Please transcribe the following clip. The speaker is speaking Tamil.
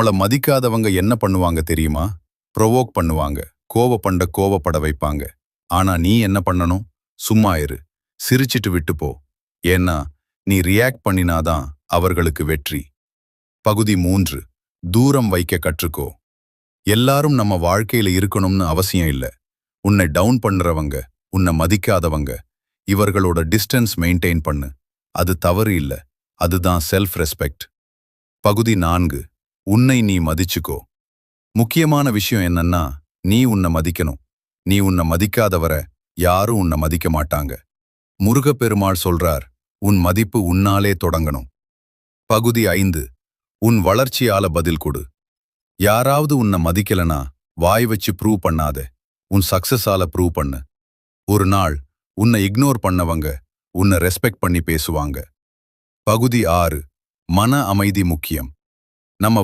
நம்மள மதிக்காதவங்க என்ன பண்ணுவாங்க தெரியுமா? ப்ரொவோக் பண்ணுவாங்க, கோவப்பட வைப்பாங்க. ஆனா நீ என்ன பண்ணணும்? சும்மா இரு, சிரிச்சிட்டு விட்டு போ. ஏன்னா நீ ரியாக்ட் பண்ணினாதான் அவர்களுக்கு வெற்றி. பகுதி 3. தூரம் வைக்க கற்றுக்கோ. எல்லாரும் நம்ம வாழ்க்கையில இருக்கணும்னு அவசியம் இல்ல. உன்னை டவுன் பண்றவங்க, உன்னை மதிக்காதவங்க, இவர்களோட டிஸ்டன்ஸ் மெயின்டைன் பண்ணு. அது தவறு இல்ல, அதுதான் செல்ஃப் ரெஸ்பெக்ட். பகுதி 4. உன்னை நீ மதிச்சுக்கோ. முக்கியமான விஷயம் என்னன்னா, நீ உன்னை மதிக்கணும். நீ உன்னை மதிக்காதவரை யாரும் உன்னை மதிக்க மாட்டாங்க. முருகப்பெருமாள் சொல்றார், உன் மதிப்பு உன்னாலே தொடங்கணும். பகுதி 5. உன் வளர்ச்சியால பதில் கொடு. யாராவது உன்னை மதிக்கலனா வாய் வச்சு ப்ரூவ் பண்ணாத, உன் சக்சஸால ப்ரூவ் பண்ணு. ஒரு நாள் உன்னை இக்னோர் பண்ணவங்க உன்னை ரெஸ்பெக்ட் பண்ணி பேசுவாங்க. பகுதி 6. மன அமைதி முக்கியம். நம்ம